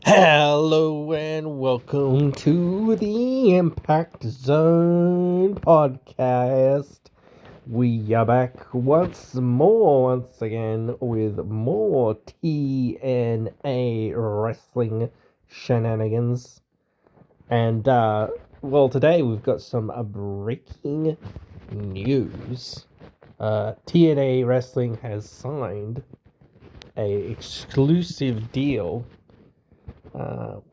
Hello and welcome to the Impact Zone podcast. We are back once again, with more TNA wrestling shenanigans. And, today we've got some breaking news. TNA Wrestling has signed a exclusive deal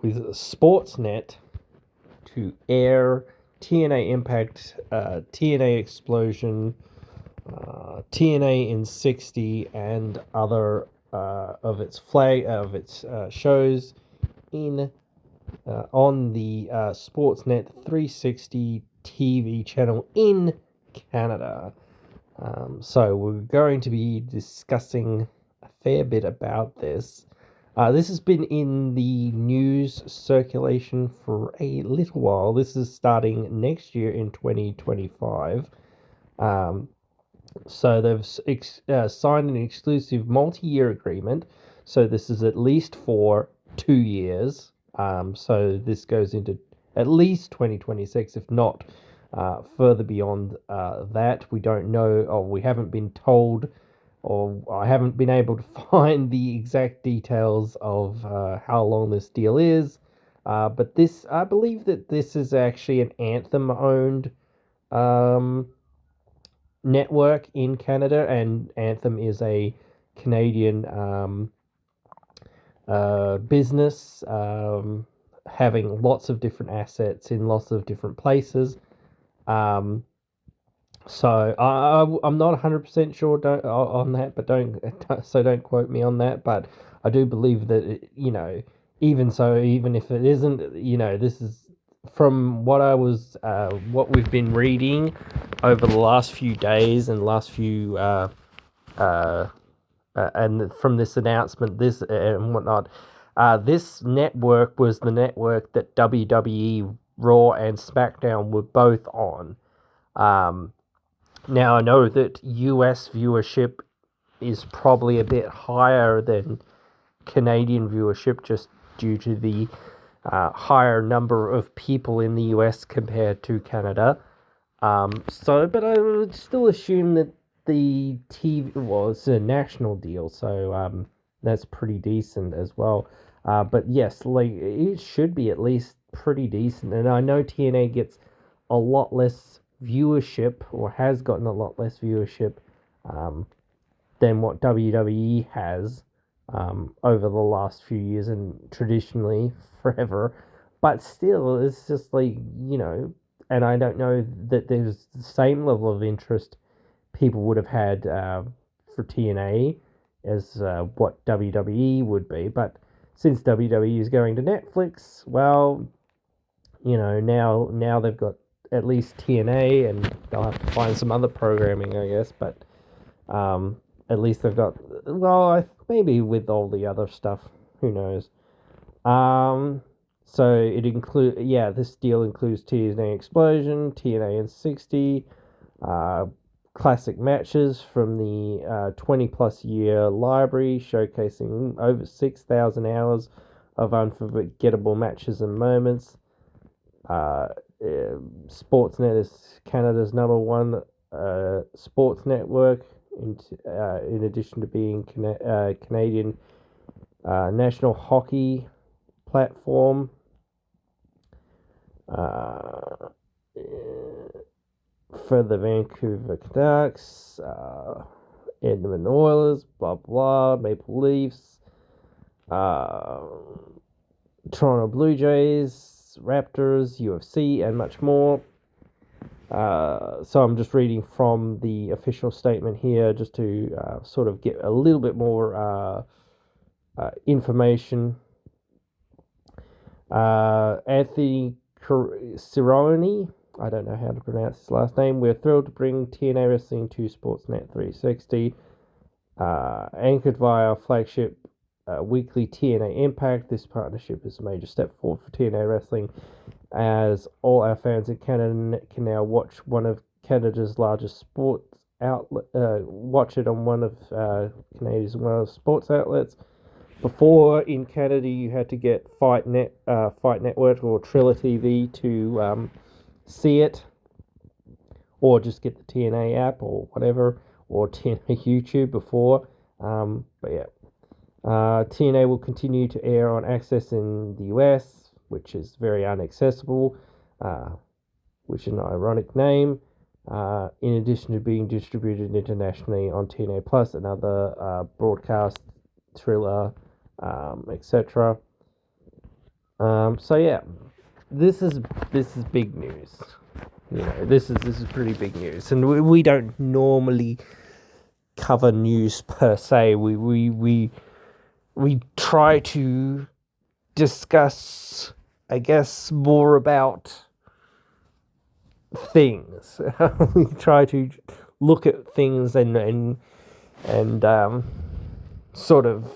with Sportsnet to air TNA Impact, TNA Explosion, TNA in 60, and other of its shows in on the Sportsnet 360 TV channel in Canada. So we're going to be discussing a fair bit about this. This has been in the news circulation for a little while. This is starting next year in 2025. So they've signed an exclusive multi-year agreement. So this is at least for 2 years. So this goes into at least 2026, if not further beyond that. We don't know, or we haven't been told, or I haven't been able to find the exact details of how long this deal is. But I believe that this is actually an Anthem-owned network in Canada, and Anthem is a Canadian business, having lots of different assets in lots of different places. So I'm not 100% sure on that, but don't quote me on that. But I do believe that even if it isn't, this is from what we've been reading over the last few days and and from this announcement, this and whatnot. This network was the network that WWE Raw and SmackDown were both on. Now, I know that US viewership is probably a bit higher than Canadian viewership, just due to the higher number of people in the US compared to Canada. But I would still assume that the TV was a national deal, so that's pretty decent as well. But yes, like, it should be at least pretty decent, and I know TNA gets a lot less viewership, or has gotten a lot less viewership than what WWE has over the last few years, and traditionally forever. But still, it's just like, and I don't know that there's the same level of interest people would have had for TNA as what WWE would be. But since WWE is going to Netflix, well, now they've got at least TNA, and they'll have to find some other programming, I guess. But at least they've got, maybe with all the other stuff, who knows. So this deal includes TNA Explosion, TNA in 60, classic matches from the 20 plus year library, showcasing over 6,000 hours of unforgettable matches and moments. Sportsnet is Canada's number one sports network, in addition to being Canadian national hockey platform. For the Vancouver Canucks, Edmonton Oilers, blah blah, Maple Leafs, Toronto Blue Jays, Raptors, UFC, and much more. So I'm just reading from the official statement here, just to sort of get a little bit more information. Anthony Cironi, I don't know how to pronounce his last name. We're thrilled to bring TNA Wrestling to Sportsnet 360, anchored via our flagship weekly TNA Impact. This partnership is a major step forward for TNA Wrestling, as all our fans in Canada can now watch one of Canada's largest sports outlet. Watch it on one of Canada's sports outlets. Before in Canada, you had to get Fight Network or Triller TV to see it, or just get the TNA app or whatever, or TNA YouTube before. But yeah, TNA will continue to air on Access in the US, which is very inaccessible, which is an ironic name. In addition to being distributed internationally on TNA Plus and other broadcast, Thriller, etc. So yeah, this is big news. This is pretty big news, and we don't normally cover news per se. We try to discuss, I guess, more about things. We try to look at things and sort of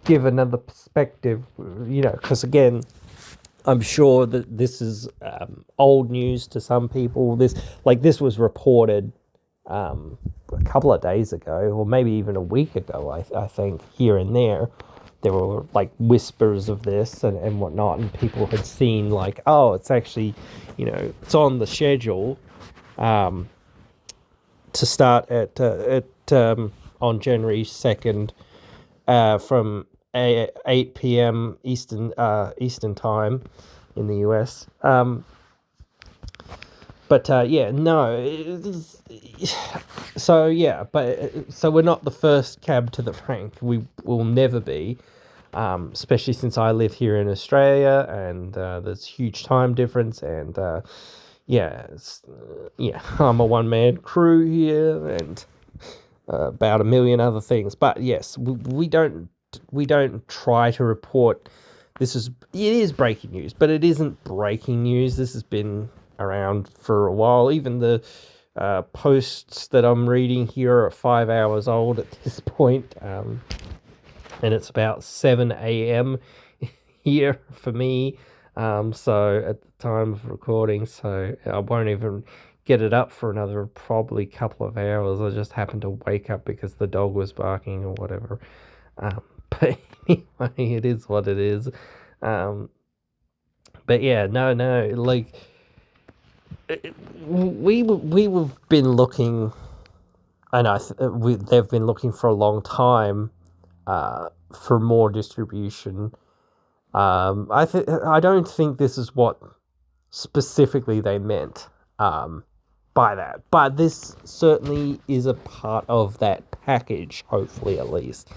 give another perspective, because again, I'm sure that this is old news to some people. This was reported a couple of days ago, or maybe even a week ago. I think here and there were like whispers of this and whatnot, and people had seen like, oh, it's actually, it's on the schedule to start at on January 2nd from 8 p.m. Eastern time in the US. So we're not the first cab to the rank. We will never be, especially since I live here in Australia and there's huge time difference. And I'm a one-man crew here and about a million other things. But yes, we don't try to report. It is breaking news, but it isn't breaking news. This has been around for a while. Even the posts that I'm reading here are 5 hours old at this point, and it's about 7 a.m. here for me. So at the time of recording, so I won't even get it up for another probably couple of hours. I just happened to wake up because the dog was barking or whatever. But anyway, it is what it is. But yeah, no, like we've been looking, and they've been looking for a long time for more distribution. I don't think this is what specifically they meant by that, but this certainly is a part of that package, hopefully at least,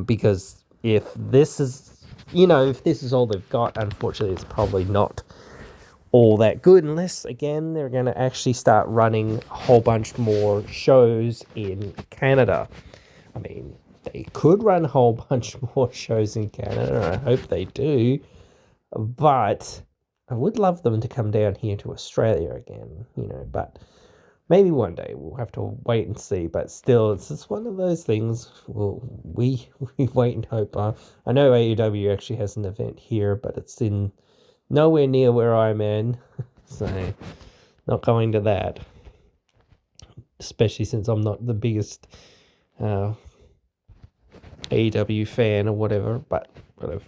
because if this is all they've got, unfortunately it's probably not all that good, unless again they're going to actually start running a whole bunch more shows in Canada. I mean, they could run a whole bunch more shows in Canada. I hope they do. But I would love them to come down here to Australia again, but maybe one day. We'll have to wait and see. But still, it's just one of those things. Well, we wait and hope. I know AEW actually has an event here, but it's in nowhere near where I'm in. So, not going to that. Especially since I'm not the biggest AEW fan or whatever, but whatever.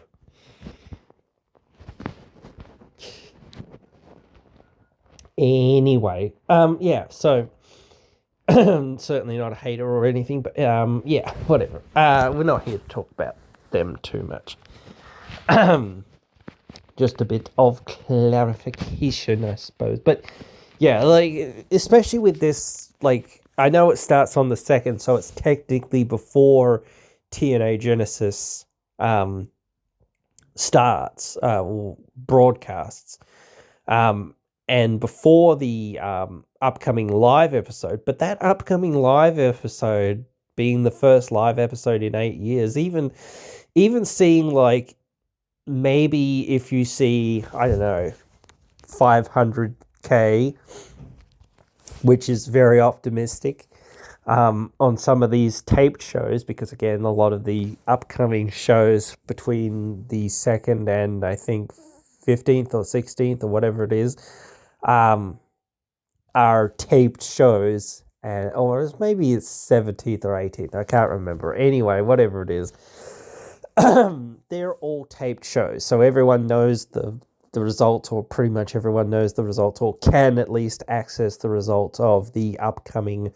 Anyway, so certainly not a hater or anything, but whatever. We're not here to talk about them too much. Just a bit of clarification, I suppose. But yeah, like, especially with this, like, I know it starts on the 2nd, so it's technically before TNA Genesis starts, broadcasts, and before the upcoming live episode. But that upcoming live episode being the first live episode in 8 years, even seeing, like, maybe if you see, I don't know, 500K, which is very optimistic, on some of these taped shows, because again, a lot of the upcoming shows between the 2nd and I think 15th or 16th or whatever it is, are taped shows, or maybe it's 17th or 18th, I can't remember. Anyway, whatever it is, they're all taped shows, so everyone knows the results, or pretty much everyone knows the results, or can at least access the results of the upcoming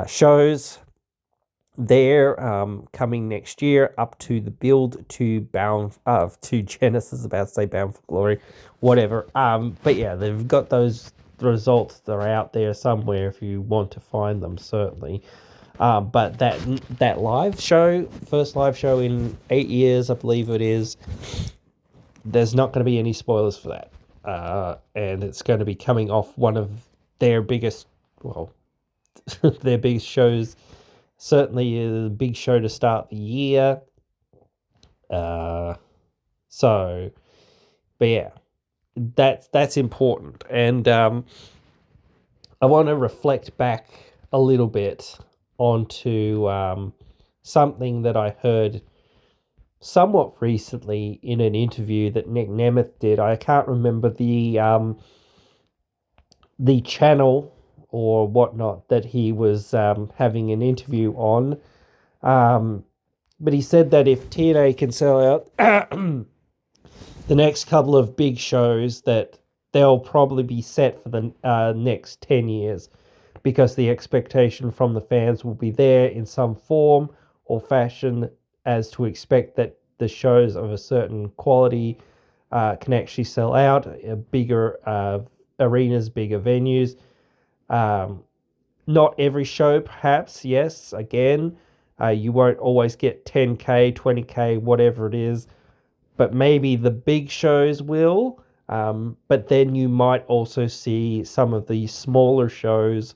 shows. They're coming next year, up to the build to to Genesis, about to say Bound for Glory, whatever. But yeah, they've got those results. They're out there somewhere if you want to find them, certainly. But that live show, first live show in 8 years, I believe it is. There's not going to be any spoilers for that, and it's going to be coming off one of their biggest, well, their biggest shows. Certainly a big show to start the year. So, but yeah, that's important. And I want to reflect back a little bit onto something that I heard somewhat recently in an interview that Nick Nemeth did. I can't remember the channel or whatnot that he was having an interview on. But he said that if TNA can sell out the next couple of big shows, that they'll probably be set for the next 10 years, because the expectation from the fans will be there in some form or fashion, as to expect that the shows of a certain quality can actually sell out, bigger arenas, bigger venues. Not every show, perhaps, yes, again. You won't always get 10K, 20K, whatever it is, but maybe the big shows will. But then you might also see some of the smaller shows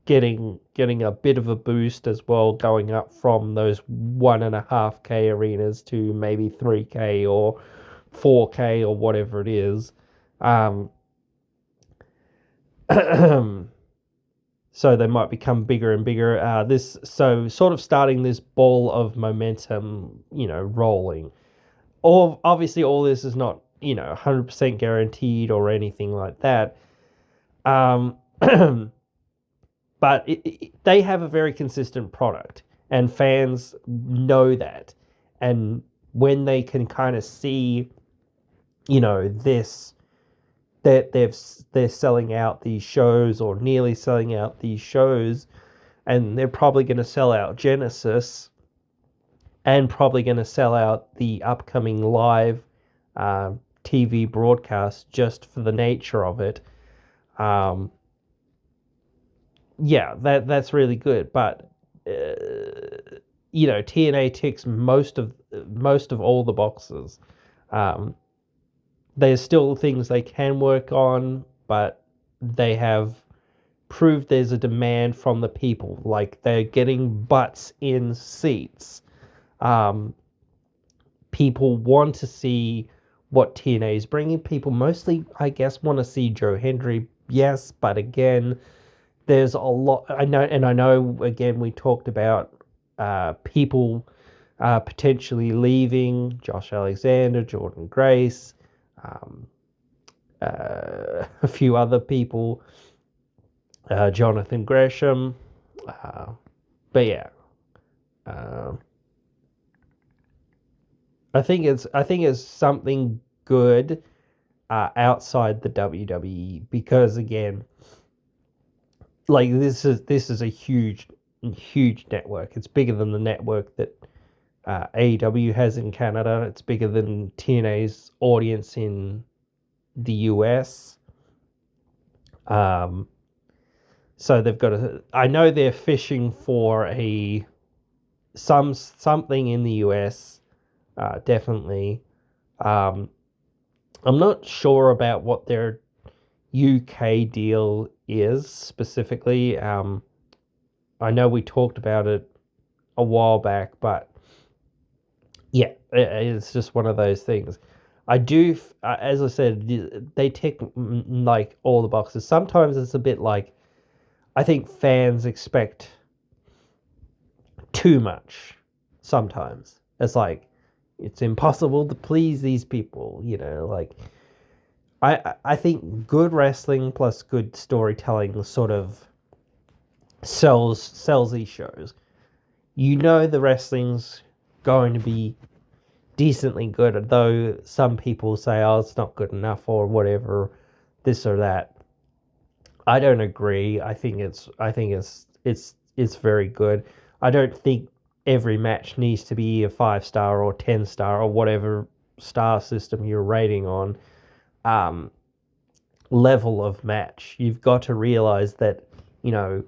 getting a bit of a boost as well, going up from those 1.5K arenas to maybe 3K or 4K or whatever it is. So they might become bigger and bigger. So sort of starting this ball of momentum, rolling. Obviously, all this is not 100% guaranteed or anything like that. But they have a very consistent product, and fans know that. And when they can kind of see, this, that they're selling out these shows, or nearly selling out these shows, and they're probably going to sell out Genesis, and probably going to sell out the upcoming live TV broadcast, just for the nature of it. Yeah, that's really good. But TNA ticks most of all the boxes. There's still things they can work on, but they have proved there's a demand from the people. Like, they're getting butts in seats. People want to see what TNA is bringing. People mostly, I guess, want to see Joe Hendry. Yes, but again, there's a lot. I know. Again, we talked about people potentially leaving. Josh Alexander, Jordan Grace, a few other people, Jonathan Gresham. But yeah, I think it's something good outside the WWE, because again, like, this is a huge network. It's bigger than the network that AEW has in Canada. It's bigger than TNA's audience in the US. So they've got I know they're fishing for something in the US, definitely. I'm not sure about what their UK deal is specifically. I know we talked about it a while back, but yeah, it's just one of those things. I do, as I said, they tick like all the boxes. Sometimes it's a bit like, I think fans expect too much. Sometimes it's like, it's impossible to please these people. Like, I think good wrestling plus good storytelling sort of sells these shows. The wrestling's going to be decently good, though some people say, oh, it's not good enough or whatever, this or that. I don't agree. I think it's very good. I don't think every match needs to be a 5-star or 10-star or whatever star system you're rating on level of match. You've got to realize that, you know,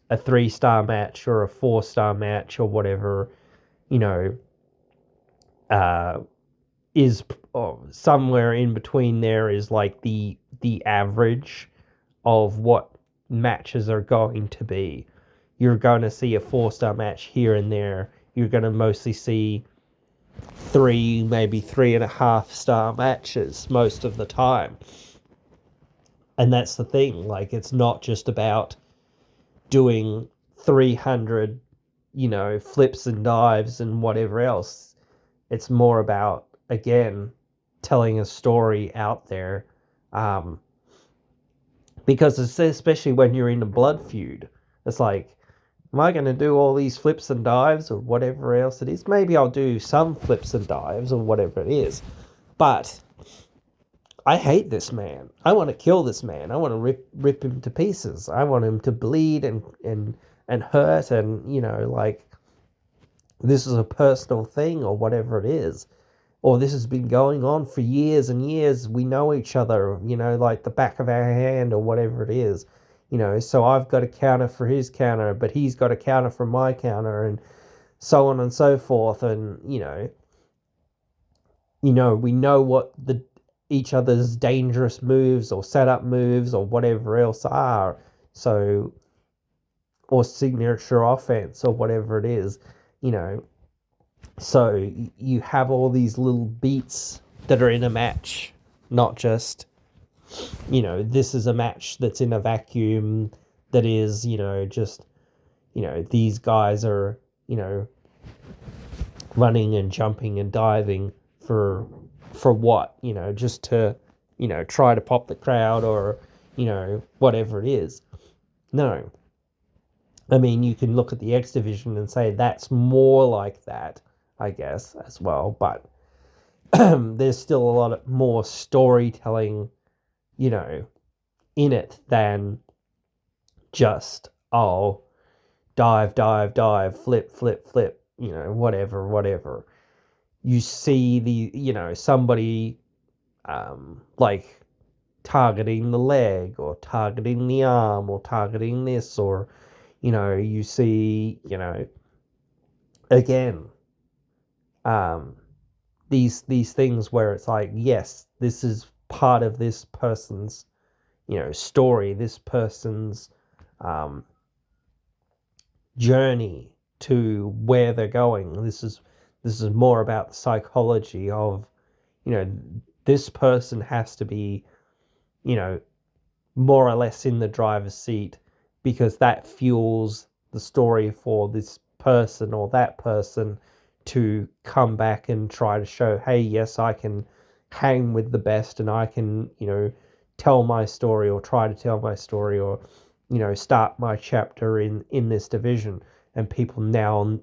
a 3-star match or a 4-star match or whatever, you know, uh, is somewhere in between there is like the average of what matches are going to be. You're going to see a 4-star match here and there. You're going to mostly see 3, maybe 3.5-star matches most of the time. And that's the thing. Like, it's not just about doing 300, you know, flips and dives and whatever else. It's more about, again, telling a story out there. Because especially when you're in a blood feud, it's like, am I going to do all these flips and dives or whatever else it is? Maybe I'll do some flips and dives or whatever it is. But I hate this man. I want to kill this man. I want to rip him to pieces. I want him to bleed and hurt, and, you know, like, this is a personal thing or whatever it is. Or this has been going on for years and years. We know each other, you know, like the back of our hand or whatever it is. You know, so I've got a counter for his counter, but he's got a counter for my counter, and so on and so forth. And, we know what each other's dangerous moves or setup moves or whatever else are. So, or signature offense or whatever it is, you know. So you have all these little beats that are in a match, not just, this is a match that's in a vacuum that is, just, these guys are, running and jumping and diving for what, just to, try to pop the crowd or, whatever it is. No. I mean, you can look at the X Division and say that's more like that, I guess, as well. But there's still a lot more storytelling, in it than just, dive, dive, dive, flip, flip, flip, whatever. You see somebody like targeting the leg or targeting the arm or targeting this, or, you see, again, these things where it's like, yes, this is part of this person's, story, this person's journey to where they're going. This is more about the psychology of, this person has to be, more or less in the driver's seat, because that fuels the story for this person or that person to come back and try to show, hey, yes, I can hang with the best, and I can, tell my story or try to tell my story, or, start my chapter in this division. And people now,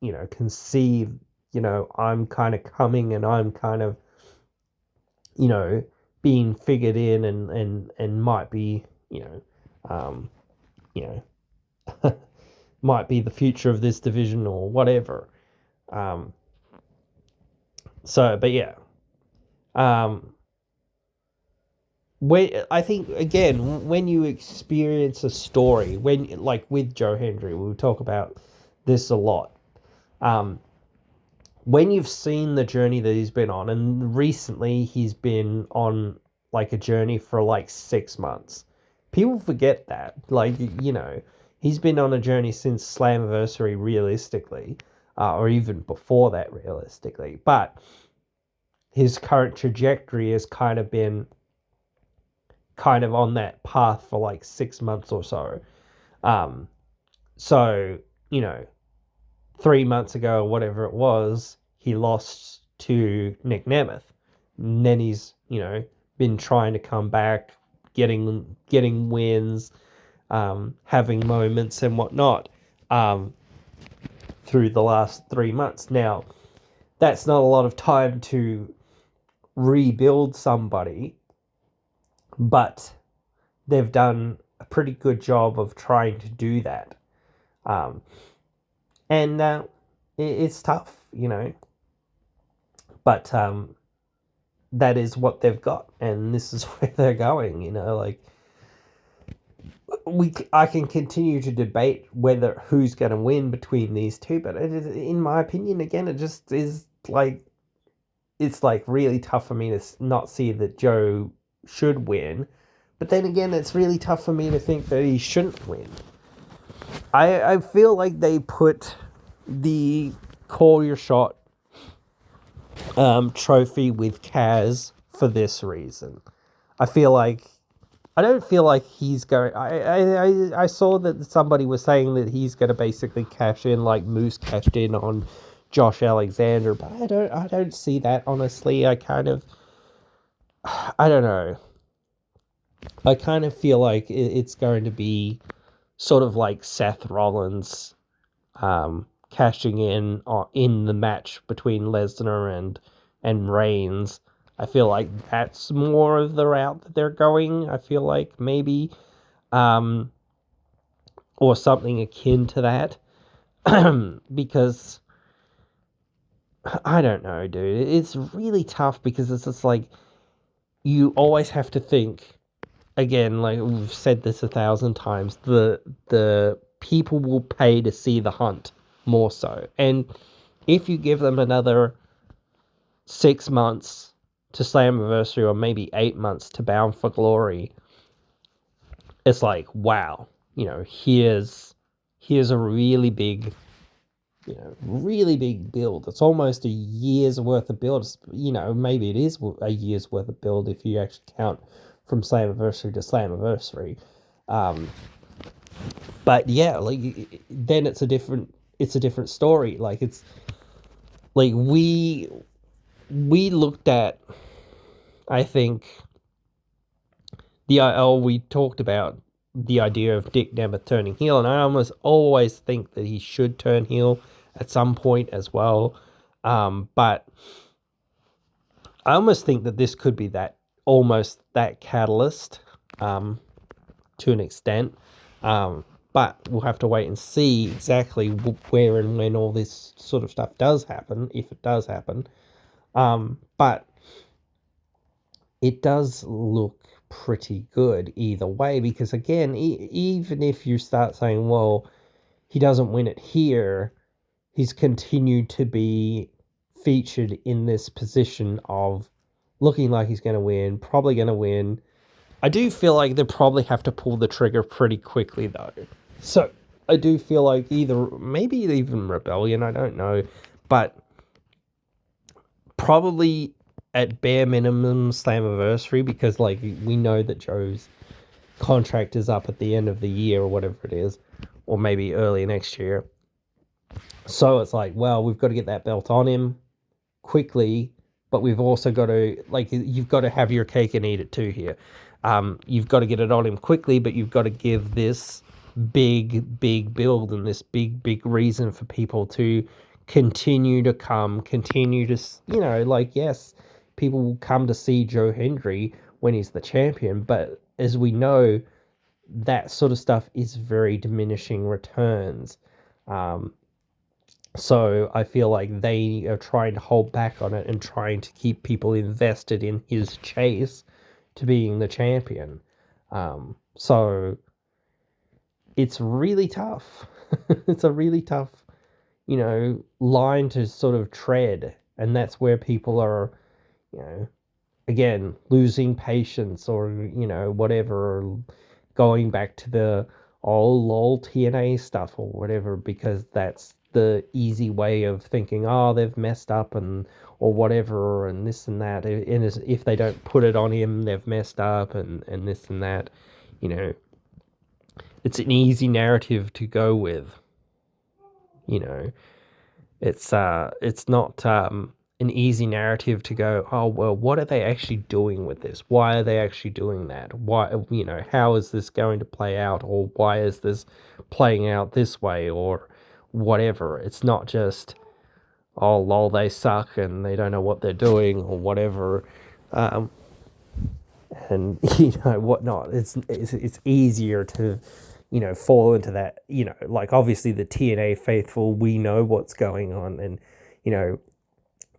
can see, I'm kind of coming, and I'm kind of, being figured in, and might be, you know, might be the future of this division or whatever. But yeah. I think, again, when you experience a story, when, like with Joe Hendry, we'll talk about this a lot. When you've seen the journey that he's been on, and recently he's been on like a journey for like 6 months, people forget that. Like, he's been on a journey since Slammiversary, realistically, or even before that, realistically. But his current trajectory has kind of been on that path for like 6 months or so. So, 3 months ago, whatever it was, he lost to Nick Nemeth. And then he's, been trying to come back, getting wins, having moments and whatnot, through the last 3 months. Now, that's not a lot of time to rebuild somebody, but they've done a pretty good job of trying to do that. Um, and it's tough, but that is what they've got, and this is where they're going. Like I can continue to debate whether who's going to win between these two, but in my opinion, again, it just is like it's like really tough for me to not see that Joe should win, but then again, it's really tough for me to think that he shouldn't win. I feel like they put the Call Your Shot trophy with Kaz for this reason. I don't feel like he's going. I saw that somebody was saying that he's going to basically cash in like Moose cashed in on Josh Alexander, but I don't see that, honestly. I don't know. I kind of feel like it's going to be sort of like Seth Rollins cashing in the match between Lesnar and Reigns. I feel like that's more of the route that they're going. I feel like maybe or something akin to that. Because I don't know, dude. It's really tough because it's just like you always have to think again, like we've said this 1,000 times, the people will pay to see the hunt more so. And if you give them another 6 months to Slammiversary or maybe 8 months to Bound for Glory, it's like, wow, here's a really big build. It's almost a year's worth of build. Maybe it is a year's worth of build if you actually count from Slammiversary to Slammiversary. But yeah, like then it's a different story. Like it's like we looked at, I think we talked about the idea of Dick Nemeth turning heel, and I almost always think that he should turn heel at some point as well. But I almost think that this could be that catalyst, to an extent. But we'll have to wait and see exactly where and when all this sort of stuff does happen, if it does happen. But it does look pretty good either way, because again, even if you start saying, well, he doesn't win it here, he's continued to be featured in this position of looking like he's going to win, probably going to win. I do feel like they probably have to pull the trigger pretty quickly, though. So I do feel like maybe even Rebellion, I don't know, but probably at bare minimum Slammiversary, because like we know that Joe's contract is up at the end of the year or whatever it is, or maybe early next year. So it's like, well, we've got to get that belt on him quickly, but we've also got to, like, you've got to have your cake and eat it too here. You've got to get it on him quickly, but you've got to give this big build and this big reason for people to continue to come, yes, people will come to see Joe Hendry when he's the champion, but as we know, that sort of stuff is very diminishing returns. So I feel like they are trying to hold back on it and trying to keep people invested in his chase to being the champion. So it's really tough. It's a really tough, line to sort of tread. And that's where people are, again, losing patience or, whatever, or going back to the lol TNA stuff or whatever, because that's the easy way of thinking, oh, they've messed up or whatever, and this and that. And if they don't put it on him, they've messed up and this and that. It's an easy narrative to go with. It's not an easy narrative to go, oh, well, what are they actually doing with this? Why are they actually doing that? Why, how is this going to play out? Or why is this playing out this way? Or whatever. It's not just, oh lol, they suck and they don't know what they're doing or whatever, and whatnot. It's easier to fall into that. Like obviously the TNA faithful, we know what's going on, and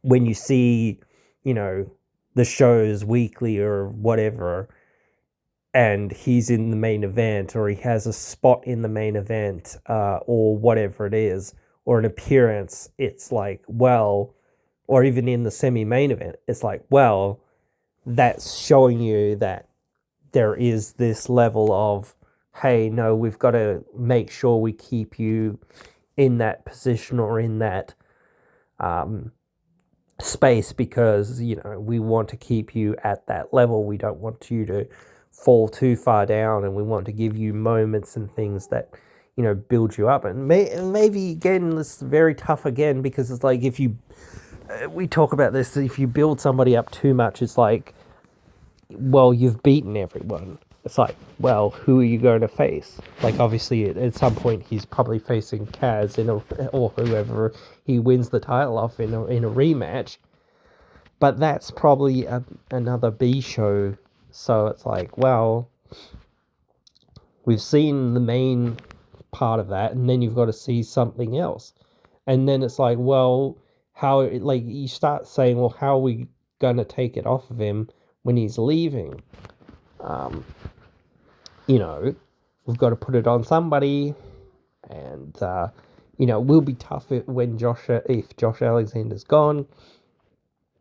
when you see the shows weekly or whatever, and he's in the main event, or he has a spot in the main event, or whatever it is, or an appearance, it's like, well, or even in the semi-main event, it's like, well, that's showing you that there is this level of, hey, no, we've got to make sure we keep you in that position or in that space, because we want to keep you at that level. We don't want you to fall too far down, and we want to give you moments and things that build you up. And maybe again, this is very tough again, because it's like, if you we talk about this, if you build somebody up too much, it's like, well, you've beaten everyone. It's like, well, who are you going to face? Like, obviously, at some point, he's probably facing Kaz or whoever he wins the title off in a rematch. But that's probably another B show. So it's like, well, we've seen the main part of that, and then you've got to see something else. And then it's like, well, how, like, you start saying, well, how are we going to take it off of him when he's leaving? We've got to put it on somebody, and it will be tough if Josh Alexander's gone.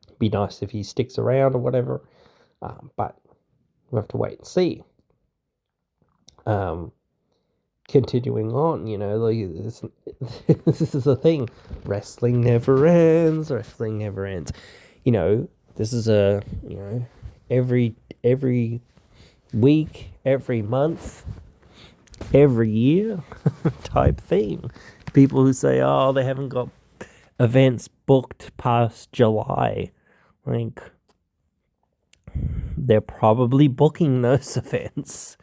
It'd be nice if he sticks around or whatever, but we'll have to wait and see. Continuing on, like, this is a thing. Wrestling never ends. Wrestling never ends. This is a every week, every month, every year type thing. People who say, oh, they haven't got events booked past July, like, they're probably booking those events,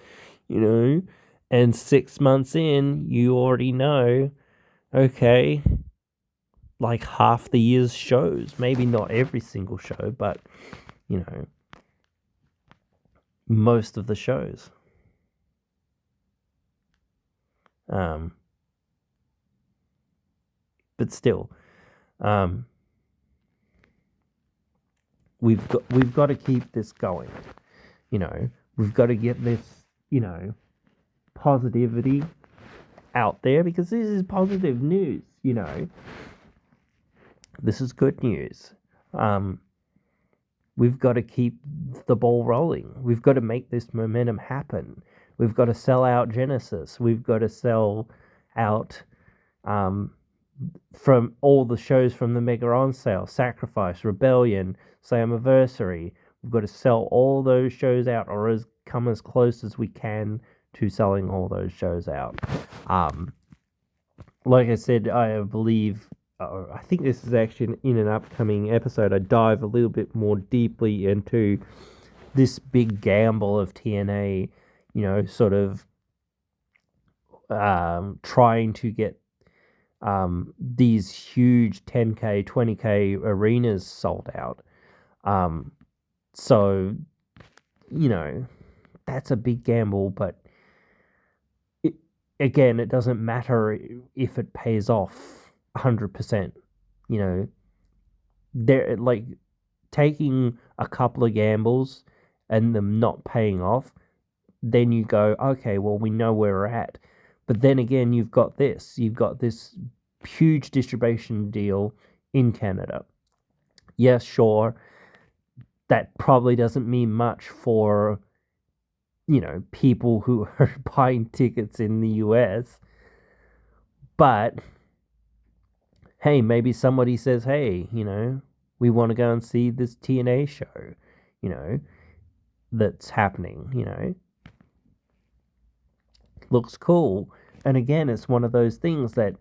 and 6 months in, you already know, okay, like half the year's shows, maybe not every single show, but most of the shows. But still, we've got to keep this going. We've got to get this, positivity out there, because this is positive news. This is good news. We've got to keep the ball rolling. We've got to make this momentum happen. We've got to sell out Genesis. We've got to sell out from all the shows from the Mega On Sale, Sacrifice, Rebellion, Slammiversary. We've got to sell all those shows out, or come as close as we can to selling all those shows out. Like I said, I believe, I think this is actually in an upcoming episode, I dive a little bit more deeply into this big gamble of TNA, sort of trying to get these huge 10K, 20K arenas sold out. So, that's a big gamble, but it doesn't matter if it pays off 100%. They're like taking a couple of gambles and them not paying off. Then you go, okay, well, we know where we're at. But then again, you've got this huge distribution deal in Canada. Yes, sure, that probably doesn't mean much for, people who are buying tickets in the US. But, hey, maybe somebody says, hey, we want to go and see this TNA show, that's happening, looks cool. And again, it's one of those things that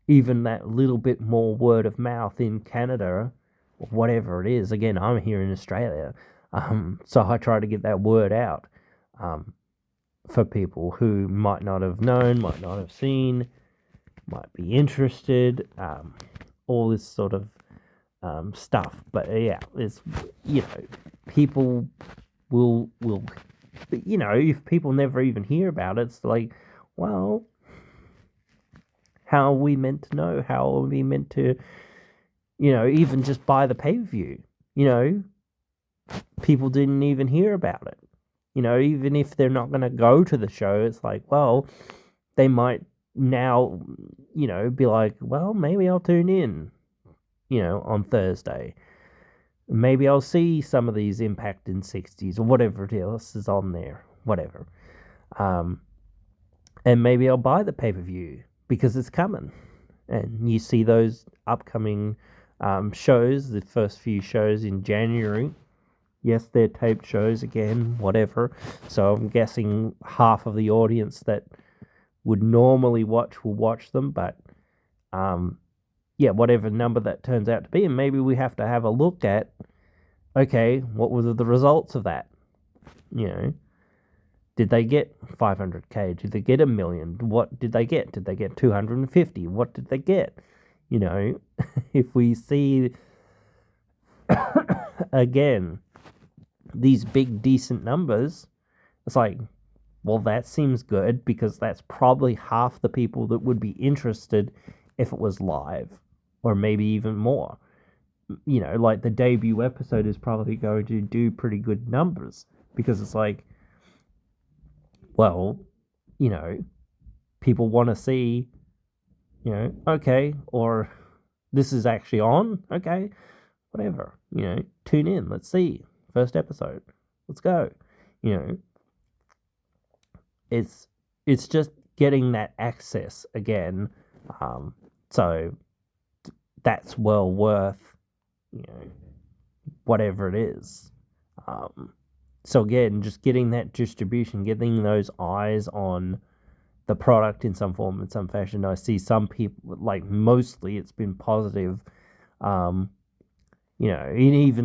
even that little bit more word of mouth in Canada, or whatever it is, again, I'm here in Australia, so I try to get that word out for people who might not have known, might not have seen, might be interested, all this sort of stuff. But yeah, it's, people will, if people never even hear about it, it's like, well, how are we meant to know? How are we meant to, even just buy the pay-per-view? People didn't even hear about it. Even if they're not going to go to the show, it's like, well, they might now, be like, well, maybe I'll tune in, on Thursday. Maybe I'll see some of these Impact in 60s or whatever else is on there, whatever. And maybe I'll buy the pay-per-view because it's coming. And you see those upcoming shows, the first few shows in January. Yes, they're taped shows again, whatever. So I'm guessing half of the audience that would normally watch will watch them. But, whatever number that turns out to be. And maybe we have to have a look at, okay, what were the results of that? Did they get 500K? Did they get 1 million? What did they get? Did they get 250? What did they get? If we see, again, these big, decent numbers, it's like, well, that seems good because that's probably half the people that would be interested if it was live, or maybe even more. Like the debut episode is probably going to do pretty good numbers because it's like, well, people want to see, okay, or this is actually on, okay, whatever, tune in, let's see, first episode, let's go, it's just getting that access again, so that's well worth, whatever it is. So again, just getting that distribution, getting those eyes on the product in some form, in some fashion. I see some people, like mostly it's been positive. Even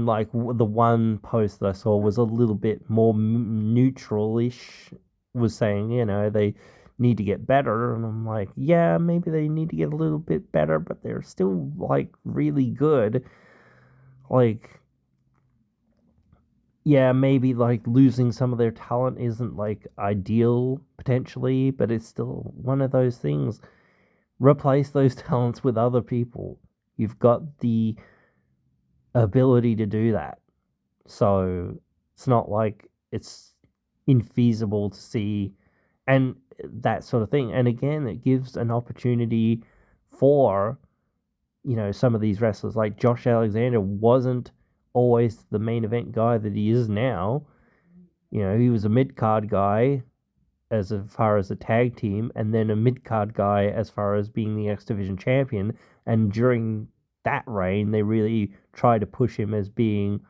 like the one post that I saw was a little bit more neutral-ish, was saying, they need to get better. And I'm like, yeah, maybe they need to get a little bit better, but they're still like really good. Like, yeah, maybe like losing some of their talent isn't like ideal potentially, but it's still one of those things. Replace those talents with other people. You've got the ability to do that. So it's not like it's infeasible to see and that sort of thing. And again, it gives an opportunity for, some of these wrestlers. Like Josh Alexander wasn't always the main event guy that he is now. He was a mid-card guy as far as a tag team, and then a mid-card guy as far as being the X Division champion. And during that reign, they really tried to push him as being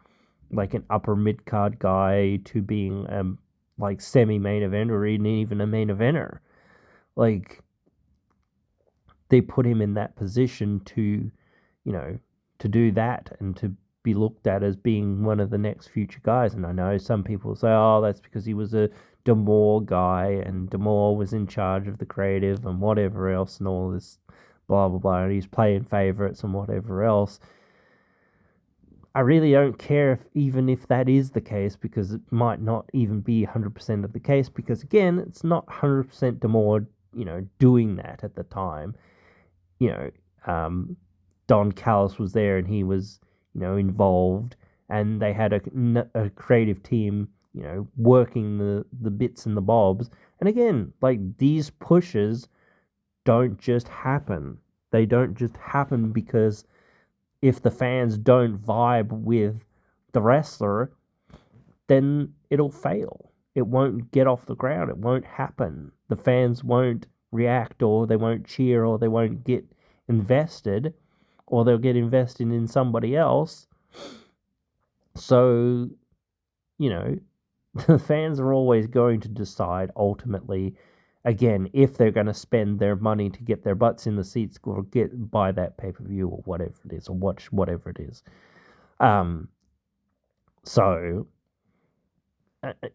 like an upper mid-card guy to being like semi-main event or even a main eventer. Like, they put him in that position to, to do that and to be looked at as being one of the next future guys. And I know some people say, oh, that's because he was a D'Amore guy and D'Amore was in charge of the creative and whatever else and all this blah, blah, blah. And he's playing favorites and whatever else. I really don't care even if that is the case, because it might not even be 100% of the case, because again, it's not 100% D'Amore, doing that at the time. Don Callis was there and he was, involved, and they had a creative team, working the bits and the bobs. And again, like, these pushes don't just happen. They don't just happen because if the fans don't vibe with the wrestler, then it'll fail. It won't get off the ground. It won't happen. The fans won't react, or they won't cheer, or they won't get invested, or they'll get invested in somebody else. So, the fans are always going to decide ultimately, again, if they're going to spend their money to get their butts in the seats or buy that pay-per-view or whatever it is, or watch whatever it is. So,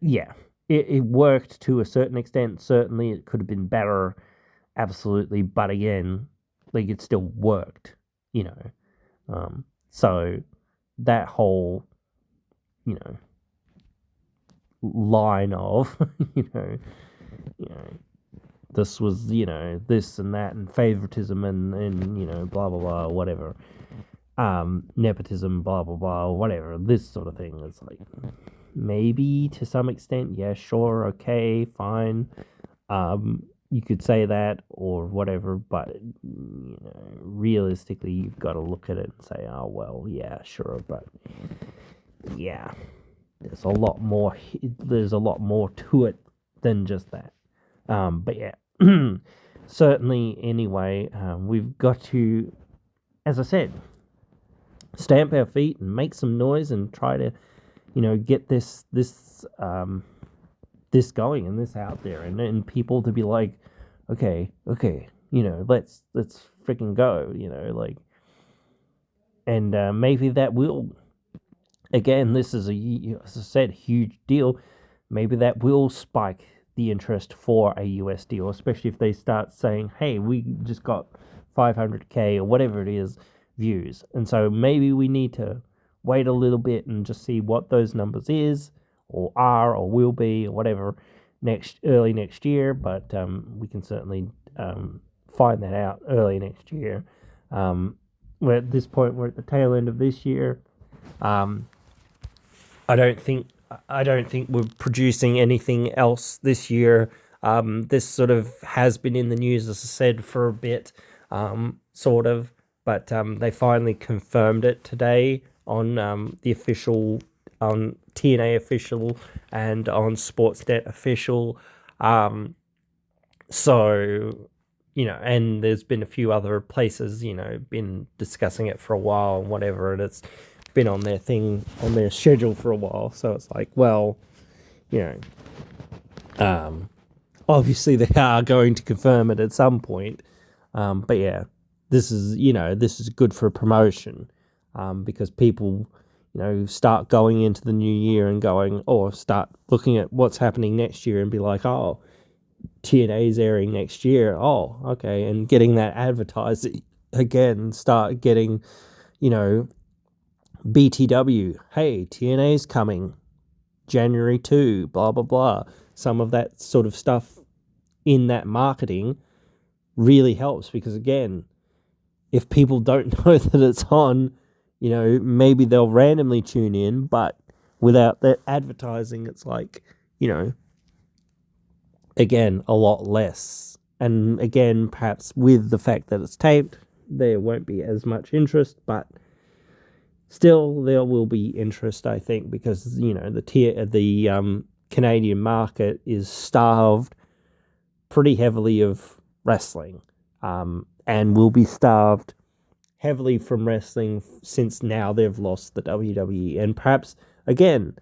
yeah, it worked to a certain extent. Certainly, it could have been better, absolutely. But again, like, it still worked. you know. So that whole, you know, line of, you know, you know, this was, you know, this and that and favoritism and you know, blah blah blah, whatever. Nepotism, blah blah blah, whatever. This sort of thing is like, maybe to some extent, yeah, sure, okay, fine. You could say that or whatever, but you know, realistically, you've got to look at it and say, oh well, yeah, sure, but yeah, there's a lot more. There's a lot more to it than just that. But yeah, certainly. Anyway, we've got to, as I said, stamp our feet and make some noise and try to, you know, get this going and this out there, and people to be like, okay, you know, let's freaking go, you know, like, and maybe that will, again, this is as I said, huge deal. Maybe that will spike the interest for a US deal, especially if they start saying, hey, we just got 500K or whatever it is views, and so maybe we need to wait a little bit and just see what those numbers is or are or will be or whatever early next year. But we can certainly find that out early next year. We're at this point, we're at the tail end of this year. I don't think we're producing anything else this year. This sort of has been in the news, as I said, for a bit, sort of, but they finally confirmed it today on the official, on TNA official and on Sportsnet official. So, you know, and there's been a few other places, you know, been discussing it for a while and whatever, and it's been on their thing, on their schedule for a while. So it's like, well, you know, obviously they are going to confirm it at some point. But yeah, this is, you know, this is good for promotion, because people, you know, start going into the new year and going, or start looking at what's happening next year and be like, oh, TNA's airing next year. Oh, okay. And getting that advertised again, start getting, you know, BTW, hey, TNA's coming January 2, blah, blah, blah. Some of that sort of stuff in that marketing really helps, because, again, if people don't know that it's on, you know, maybe they'll randomly tune in, but without that advertising, it's like, you know, again, a lot less. And again, perhaps with the fact that it's taped, there won't be as much interest, but still, there will be interest, I think, because, you know, the Canadian market is starved pretty heavily of wrestling, and will be starved heavily from wrestling since now they've lost the WWE. And perhaps, again,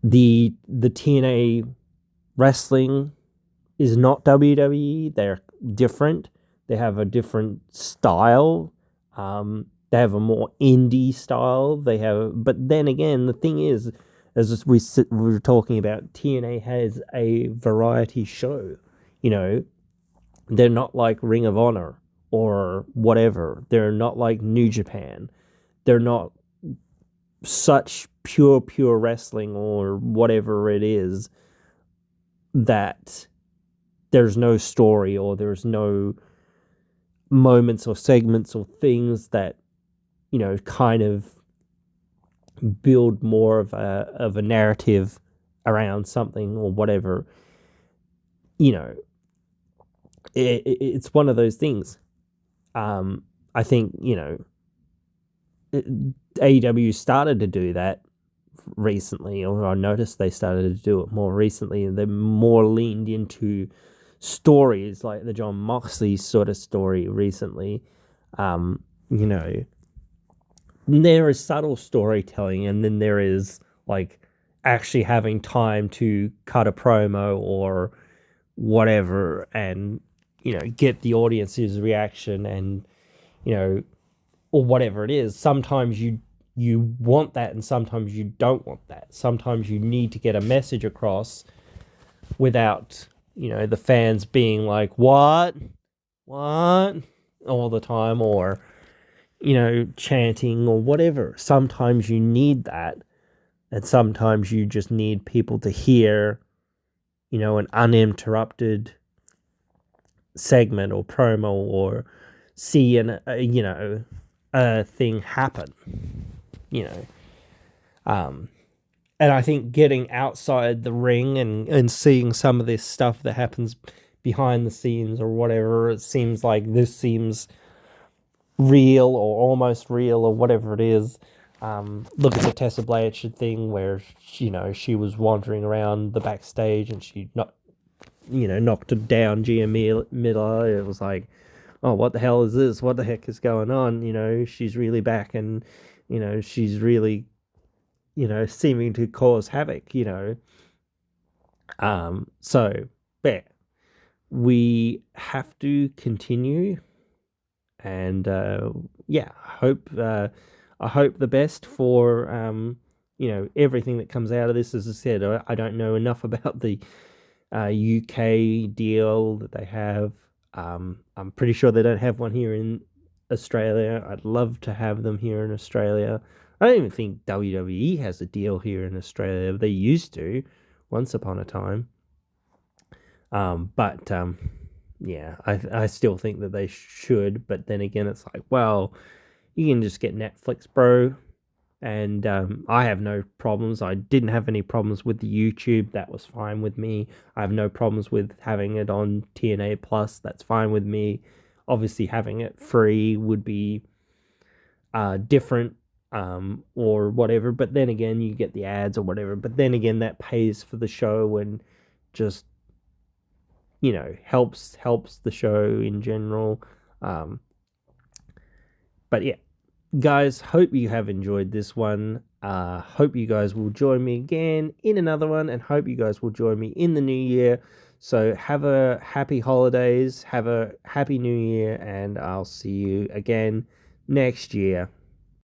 the TNA wrestling is not WWE. They're different. They have a different style. They have a more indie style. But then again, the thing is, as we were talking about, TNA has a variety show. You know, they're not like Ring of Honor or whatever. They're not like New Japan. They're not such pure wrestling or whatever it is that there's no story or there's no moments or segments or things that, you know, kind of build more of a narrative around something or whatever. You know, it's one of those things. I think, you know, AEW started to do that recently, or I noticed they started to do it more recently, and they're more leaned into stories like the John Moxley sort of story recently. You know, there is subtle storytelling, and then there is like actually having time to cut a promo or whatever, and, you know, get the audience's reaction, and, you know, or whatever it is. Sometimes you want that, and sometimes you don't want that. Sometimes you need to get a message across without, you know, the fans being like, what? all the time, or, chanting or whatever. Sometimes you need that, and sometimes you just need people to hear, an uninterrupted segment or promo, or see a thing happen, you know. And I think getting outside the ring and seeing some of this stuff that happens behind the scenes or whatever, it seems like this seems real or almost real or whatever it is. Look at the Tessa Blanchard thing where, she was wandering around the backstage and she knocked down Gia Miller. It was like, oh, what the hell is this? What the heck is going on? She's really back, and, she's really, seeming to cause havoc, So, yeah, we have to continue, and, I hope the best for, everything that comes out of this. As I said, I don't know enough about the UK deal that they have. I'm pretty sure they don't have one here in Australia. I'd love to have them here in Australia. I don't even think WWE has a deal here in Australia. They used to, once upon a time. But yeah, I still think that they should. But then again, it's like, well, you can just get Netflix, bro. And I have no problems. I didn't have any problems with the YouTube. That was fine with me. I have no problems with having it on TNA Plus. That's fine with me. Obviously, having it free would be different, or whatever. But then again, you get the ads or whatever. But then again, that pays for the show and just, helps the show in general. But yeah. Guys, hope you have enjoyed this one. Hope you guys will join me again in another one, and hope you guys will join me in the new year. So have a happy holidays, have a happy new year, and I'll see you again next year.